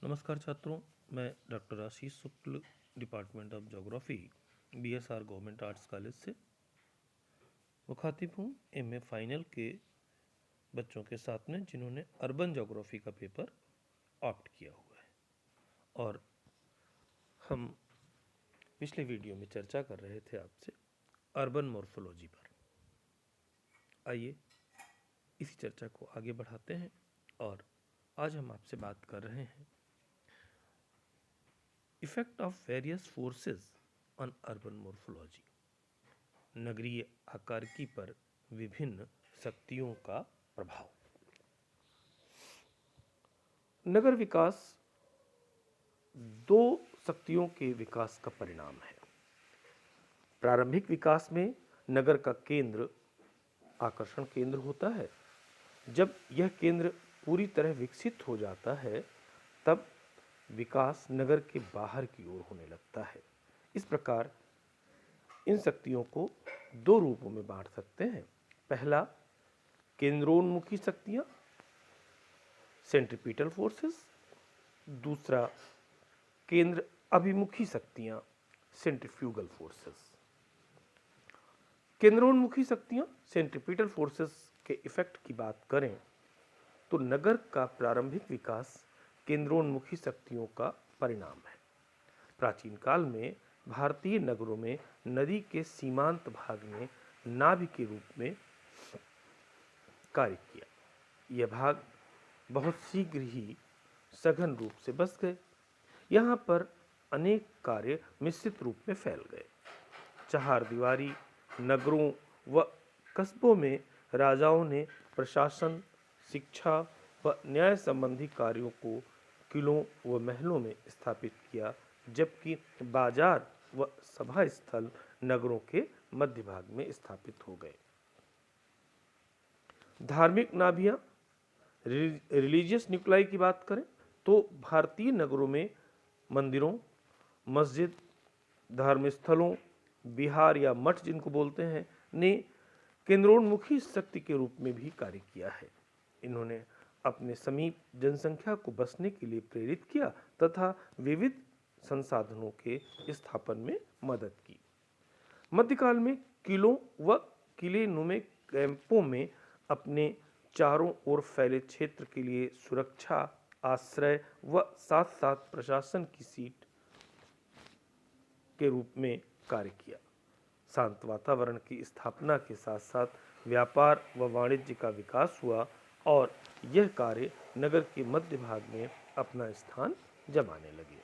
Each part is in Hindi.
नमस्कार छात्रों, मैं doctor Ashish Shukla, department of geography, BSR government arts college से मुखातिब हूँ एमए फाइनल के बच्चों के साथ में जिन्होंने अर्बन ज्योग्राफी का पेपर ऑप्ट किया हुआ है। और हम पिछले वीडियो में चर्चा कर रहे थे आपसे अर्बन मॉर्फोलॉजी पर। आइए इसी चर्चा को आगे बढ़ाते हैं और आज हम आपसे बात कर रहे हैं effect of various forces on urban morphology, नगरीय आकारिकी पर विभिन्न शक्तियों का प्रभाव। नगर विकास दो शक्तियों के विकास का परिणाम है। प्रारंभिक विकास में नगर का केंद्र आकर्षण केंद्र होता है। जब यह केंद्र पूरी तरह विकसित हो जाता है तब विकास नगर के बाहर की ओर होने लगता है। इस प्रकार इन शक्तियों को दो रूपों में बांट सकते हैं। पहला, केंद्रोन्मुखी शक्तियां, सेंट्रीपिटल फोर्सेस। दूसरा, केंद्र अभिमुखी शक्तियां, सेंट्रीफ्यूगल फोर्सेस। केंद्रोन्मुखी शक्तियां, सेंट्रीपिटल फोर्सेस के इफेक्ट की बात करें तो नगर का प्रारंभिक विकास केंद्रोन्मुखी शक्तियों का परिणाम है। प्राचीन काल में भारतीय नगरों में नदी के सीमांत भाग ने नाभि के रूप में कार्य किया। यह भाग बहुत शीघ्र ही सघन रूप से बस गए। यहाँ पर अनेक कार्य मिश्रित रूप में फैल गए। चहारदीवारी नगरों व कस्बों में राजाओं ने प्रशासन, शिक्षा व न्याय संबंधी कार्यों को किलों व महलों में स्थापित किया, जबकि बाजार व सभा स्थल नगरों के मध्य भाग में स्थापित हो गए। धार्मिक नाभियां, रिलीजियस न्यूक्लाई की बात करें तो भारतीय नगरों में मंदिरों, मस्जिद, धार्मिक स्थलों, विहार या मठ जिनको बोलते हैं, ने केंद्रोन्मुखी शक्ति के रूप में भी कार्य किया है। इन्होंने अपने समीप जनसंख्या को बसने के लिए प्रेरित किया तथा विविध संसाधनों के स्थापन में मदद की। मध्यकाल में किलों व किले नुमे कैंपों में अपने चारों ओर फैले क्षेत्र के लिए सुरक्षा, आश्रय व साथ साथ प्रशासन की सीट के रूप में कार्य किया। शांत वातावरण की स्थापना के साथ साथ व्यापार व वाणिज्य का विकास हुआ और यह कार्य नगर के मध्य भाग में अपना स्थान जमाने लगे।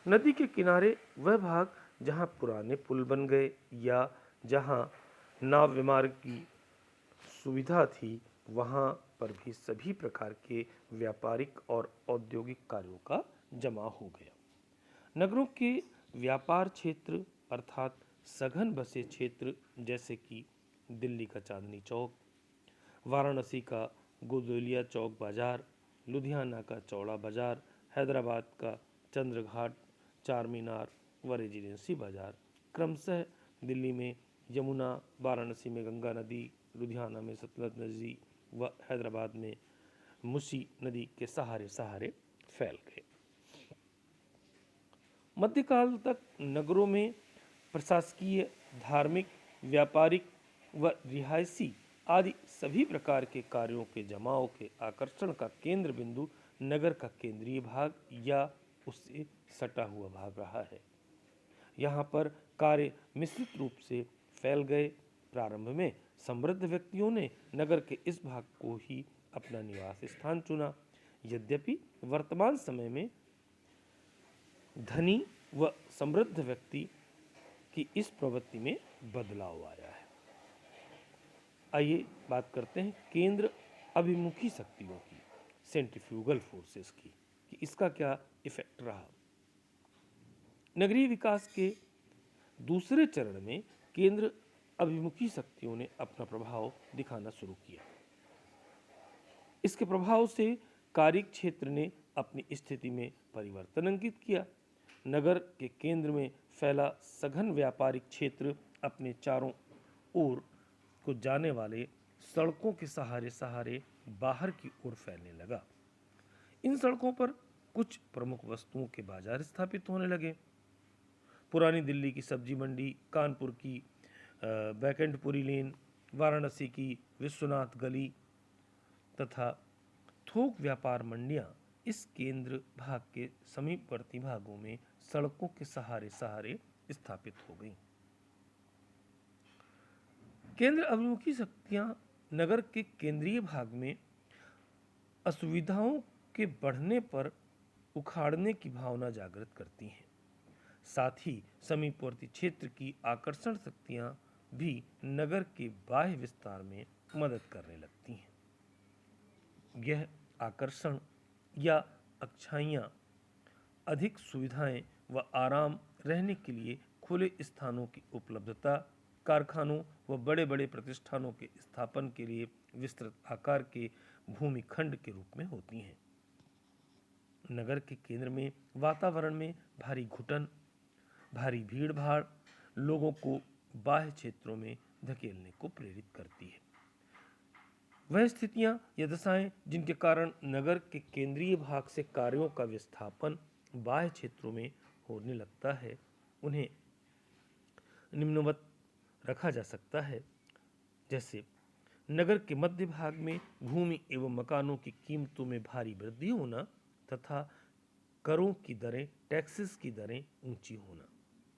नदी के किनारे वह भाग जहां पुराने पुल बन गए या जहां नाव विमार्ग की सुविधा थी, वहां पर भी सभी प्रकार के व्यापारिक और औद्योगिक कार्यों का जमा हो गया। नगरों के व्यापार क्षेत्र अर्थात सघन बसे क्षेत्र जैसे कि दिल्ली का चांदनी चौक, वाराणसी का गोदलिया चौक बाजार, लुधियाना का चौड़ा बाजार, हैदराबाद का चंद्रघाट, चार मीनार व रेजिडेंसी बाजार, क्रमशः दिल्ली में यमुना, वाराणसी में गंगा नदी, लुधियाना में सतलज नदी व हैदराबाद में मुसी नदी के सहारे सहारे फैल गए। मध्यकाल तक नगरों में प्रशासकीय, धार्मिक, व्यापारिक व रिहायशी आदि सभी प्रकार के कार्यों के जमाव के आकर्षण का केंद्र बिंदु नगर का केंद्रीय भाग या उससे सटा हुआ भाग रहा है। यहाँ पर कार्य मिश्रित रूप से फैल गए। प्रारंभ में समृद्ध व्यक्तियों ने नगर के इस भाग को ही अपना निवास स्थान चुना। यद्यपि वर्तमान समय में धनी व समृद्ध व्यक्ति की इस प्रवृत्ति में बदलाव आया है। आइए बात करते हैं केंद्र अभिमुखी शक्तियों की, सेंट्रीफ्यूगल फोर्सेस की, कि इसका क्या इफेक्ट रहा। नगरीय विकास के दूसरे चरण में केंद्र अभिमुखी शक्तियों ने अपना प्रभाव दिखाना शुरू किया। इसके प्रभाव से कार्य क्षेत्र ने अपनी स्थिति में परिवर्तन अंकित किया। नगर के केंद्र में फैला सघन व्यापारिक क्षेत्र अपने चारों ओर को जाने वाले सड़कों के सहारे सहारे बाहर की ओर फैलने लगा। इन सड़कों पर कुछ प्रमुख वस्तुओं के बाजार स्थापित होने लगे। पुरानी दिल्ली की सब्जी मंडी, कानपुर की बैकंठपुरी लेन, वाराणसी की विश्वनाथ गली तथा थोक व्यापार मंडियां इस केंद्र भाग के समीपवर्ती भागों में सड़कों के सहारे सहारे स्थापित हो गईं। केंद्र अभिमुखी शक्तियां नगर के केंद्रीय भाग में असुविधाओं के बढ़ने पर उखाड़ने की भावना जागृत करती हैं। साथ ही समीपवर्ती क्षेत्र की आकर्षण शक्तियां भी नगर के बाह्य विस्तार में मदद करने लगती हैं। यह आकर्षण या अच्छाइयाँ अधिक सुविधाएं व आराम, रहने के लिए खुले स्थानों की उपलब्धता, कारखानों व बड़े बड़े प्रतिष्ठानों के स्थापन के लिए विस्तृत आकार के भूमिखंड के रूप में होती हैं। नगर के केंद्र में वातावरण में भारी घुटन, भारी भीड़ भाड़ लोगों को बाह्य क्षेत्रों में धकेलने को प्रेरित करती है। वह स्थितियां या दशाएं जिनके कारण नगर के केंद्रीय भाग से कार्यों का विस्थापन बाह्य क्षेत्रों में होने लगता है, उन्हें निम्नवत रखा जा सकता है। जैसे नगर के मध्य भाग में भूमि एवं मकानों की कीमतों में भारी वृद्धि होना तथा करों की दरें, टैक्सेस की दरें ऊंची होना,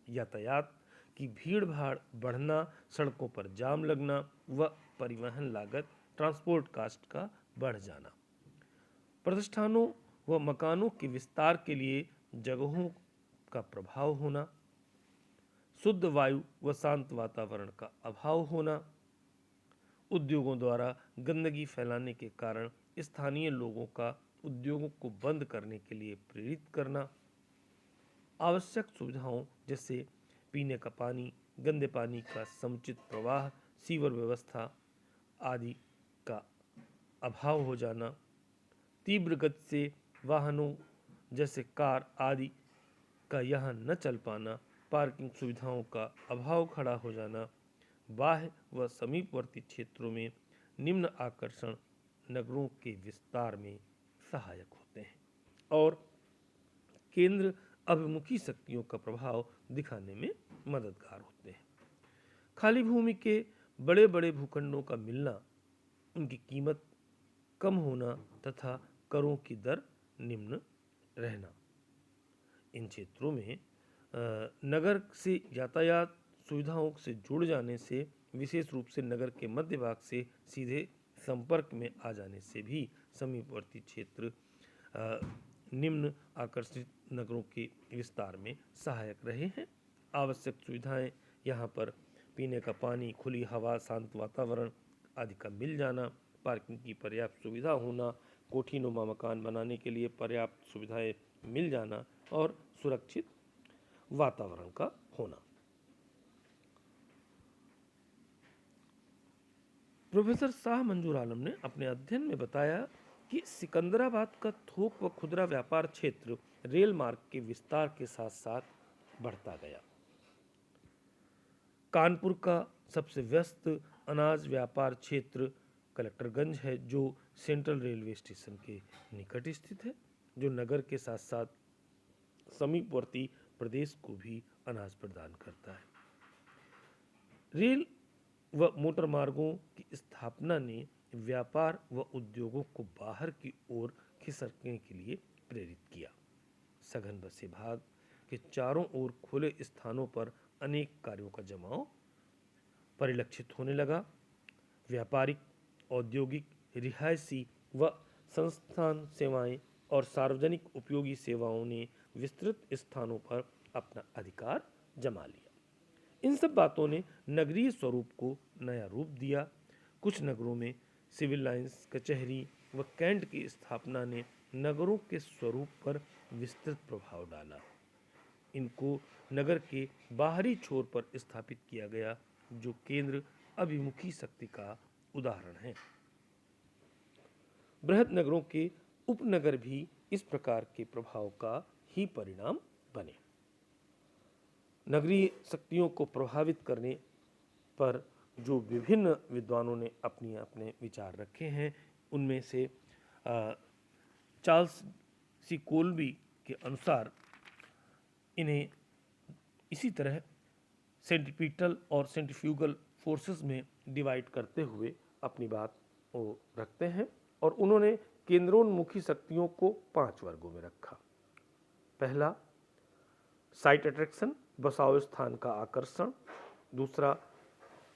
यातायात की भीड़ भाड़ बढ़ना, सड़कों पर जाम लगना व परिवहन लागत, ट्रांसपोर्ट कास्ट का बढ़ जाना, प्रतिष्ठानों व मकानों के विस्तार के लिए जगहों का प्रभाव होना, शुद्ध वायु व शांत वातावरण का अभाव होना, उद्योगों द्वारा गंदगी फैलाने के कारण स्थानीय लोगों का उद्योगों को बंद करने के लिए प्रेरित करना, आवश्यक सुविधाओं जैसे पीने का पानी, गंदे पानी का समुचित प्रवाह, सीवर व्यवस्था आदि का अभाव हो जाना, तीव्र गति से वाहनों जैसे कार आदि का यहाँ न चल पाना, पार्किंग सुविधाओं का अभाव खड़ा हो जाना, बाह्य व समीपवर्ती क्षेत्रों में निम्न आकर्षण नगरों के विस्तार में सहायक होते हैं और केंद्र अभिमुखी शक्तियों का प्रभाव दिखाने में मददगार होते हैं। खाली भूमि के बड़े बड़े भूखंडों का मिलना, उनकी कीमत कम होना तथा करों की दर निम्न रहना, इन क्षेत्रों में नगर से यातायात सुविधाओं से जुड़ जाने से, विशेष रूप से नगर के मध्य भाग से सीधे संपर्क में आ जाने से भी समीपवर्ती क्षेत्र निम्न आकर्षित नगरों के विस्तार में सहायक रहे हैं। आवश्यक सुविधाएं यहाँ पर पीने का पानी, खुली हवा, शांत वातावरण आदि का मिल जाना, पार्किंग की पर्याप्त सुविधा होना, कोठीनुमा मकान बनाने के लिए पर्याप्त सुविधाएं मिल जाना और सुरक्षित वातावरण का होना। प्रोफेसर शाह मंजूर आलम ने अपने अध्ययन में बताया कि सिकंदराबाद का थोक व खुदरा व्यापार क्षेत्र रेल मार्ग के विस्तार के साथ साथ बढ़ता गया। कानपुर का सबसे व्यस्त अनाज व्यापार क्षेत्र कलेक्टरगंज है, जो सेंट्रल रेलवे स्टेशन के निकट स्थित है, जो नगर के साथ साथ समीपवर्ती प्रदेश को भी अनाज प्रदान करता है। रेल व मोटर मार्गों की स्थापना ने व्यापार व उद्योगों को बाहर की ओर खिसकने के लिए प्रेरित किया। सघन बसे भाग के चारों ओर खुले स्थानों पर अनेक कार्यों का जमाव परिलक्षित होने लगा। व्यापारिक, औद्योगिक, रिहायशी व संस्थान सेवाएं और सार्वजनिक उपयोगी सेवाओं ने विस्तृत स्थानों पर अपना अधिकार जमा लिया। इन सब बातों ने नगरीय स्वरूप को नया रूप दिया। कुछ नगरों में सिविल लाइंस, कचहरी व कैंट की स्थापना ने नगरों के स्वरूप पर विस्तृत प्रभाव डाला। इनको नगर के बाहरी छोर पर स्थापित किया गया, जो केंद्र अभिमुखी शक्ति का उदाहरण है। बृहद नगरों के उपनगर भी इस प्रकार के प्रभाव का ही परिणाम बने। नगरीय शक्तियों को प्रभावित करने पर जो विभिन्न विद्वानों ने अपने विचार रखे हैं, उनमें से चार्ल्स सी कोल्बी के अनुसार इन्हें इसी तरह सेंट्रीपिटल और सेंट्रीफ्यूगल फोर्सेस में डिवाइड करते हुए अपनी बात वो रखते हैं और उन्होंने केंद्रोन्मुखी शक्तियों को 5 वर्गों में रखा। पहला, साइट अट्रैक्शन, बसाव स्थान का आकर्षण। दूसरा,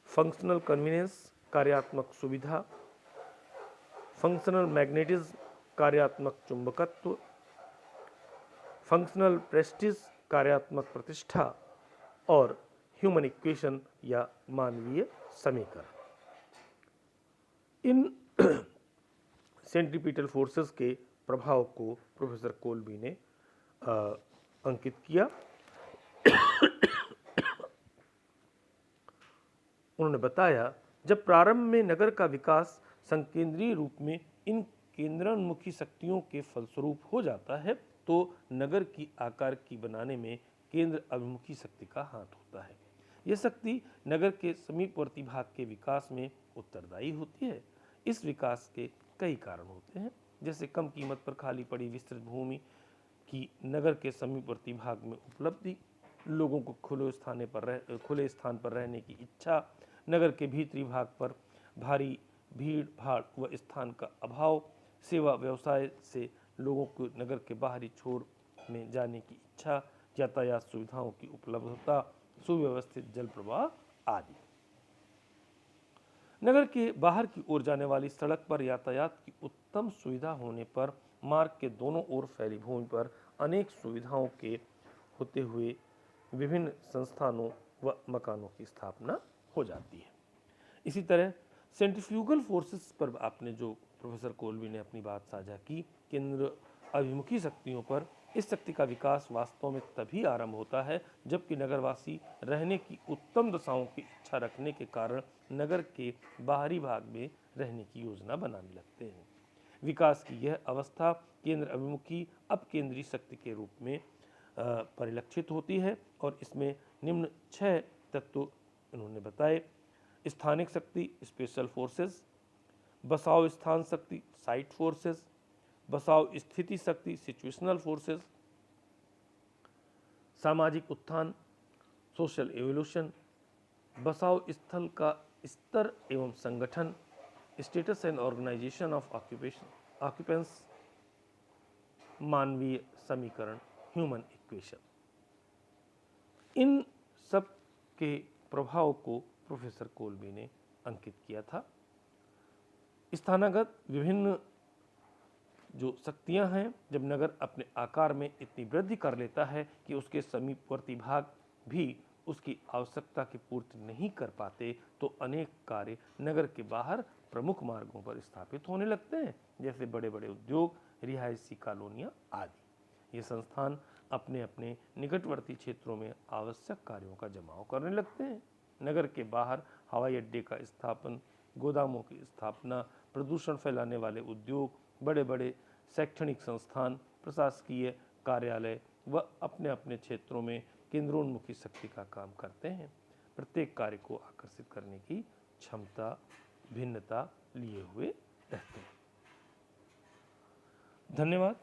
फंक्शनल कन्वीनियंस, कार्यात्मक सुविधा। फंक्शनल मैग्नेटिज्म, कार्यात्मक चुंबकत्व। फंक्शनल प्रेस्टीज, कार्यात्मक प्रतिष्ठा। और ह्यूमन इक्वेशन या मानवीय समीकरण। इन सेंट्रीपिटल फोर्सेस के प्रभाव को प्रोफेसर कोल्बी ने अंकित किया। उन्होंने बताया, जब प्रारंभ में नगर का विकास संकेंद्रीय रूप में इन केंद्रोन्मुखी शक्तियों के फलस्वरूप हो जाता है तो नगर की आकार की बनाने में केंद्र अभिमुखी शक्ति का हाथ होता है। यह शक्ति नगर के समीपवर्ती भाग के विकास में उत्तरदायी होती है। इस विकास के कई कारण होते हैं, जैसे कम कीमत पर खाली पड़ी विस्तृत भूमि की नगर के समीपवर्ती भाग में उपलब्धि, लोगों को खुले स्थान पर रहने की इच्छा, नगर के भीतरी भाग पर भारी भीड़ भाड़ व स्थान का अभाव, सेवा व्यवसाय से लोगों को नगर के बाहरी छोर में जाने की इच्छा, यातायात सुविधाओं की उपलब्धता, सुव्यवस्थित जल प्रवाह आदि। नगर के बाहर की ओर जाने वाली सड़क पर यातायात की उत्तम सुविधा होने पर मार्ग के दोनों ओर फैली भूमि पर अनेक सुविधाओं के होते हुए विभिन्न संस्थानों व मकानों की स्थापना हो जाती है। इसी तरह सेंट्रीफ्यूगल फोर्सेस पर आपने जो प्रोफेसर कोल्बी ने अपनी बात साझा की, केंद्र अभिमुखी शक्तियों पर, इस शक्ति का विकास वास्तव में तभी आरंभ होता है जबकि नगरवासी रहने की उत्तम दशाओं की इच्छा रखने के कारण नगर के बाहरी भाग में रहने की योजना बनाने लगते हैं। विकास की यह अवस्था केंद्र अभिमुखी अपकेंद्री शक्ति के रूप में परिलक्षित होती है और इसमें निम्न 6 तत्व उन्होंने बताए। स्थानिक शक्ति, स्पेशल फोर्सेस। बसाव स्थान शक्ति, साइट फोर्सेस। बसाव स्थिति शक्ति, सिचुएशनल फोर्सेस। सामाजिक उत्थान, सोशल एवोल्यूशन। बसाव स्थल का स्तर एवं संगठन, स्टेटस एंड ऑर्गेनाइजेशन ऑफ ऑक्यूपेंस। मानवीय समीकरण, ह्यूमन इक्वेशन। इन सब के प्रभाव को प्रोफेसर कोल्बी ने अंकित किया था। स्थानागत विभिन्न जो शक्तियां हैं, जब नगर अपने आकार में इतनी वृद्धि कर लेता है कि उसके समीपवर्ती भाग भी उसकी आवश्यकता की पूर्ति नहीं कर पाते तो अनेक कार्य नगर के बाहर प्रमुख मार्गों पर स्थापित होने लगते हैं, जैसे बड़े बड़े उद्योग, रिहायशी कॉलोनियां आदि। ये संस्थान अपने अपने निकटवर्ती क्षेत्रों में आवश्यक कार्यों का जमाव करने लगते हैं। नगर के बाहर हवाई अड्डे का स्थापन, गोदामों की स्थापना, प्रदूषण फैलाने वाले उद्योग, बड़े बड़े शैक्षणिक संस्थान, प्रशासकीय कार्यालय व अपने अपने क्षेत्रों में केंद्रोन्मुखी शक्ति का काम करते हैं। प्रत्येक कार्य को आकर्षित करने की क्षमता, भिन्नता लिए हुए रहते हैं। धन्यवाद।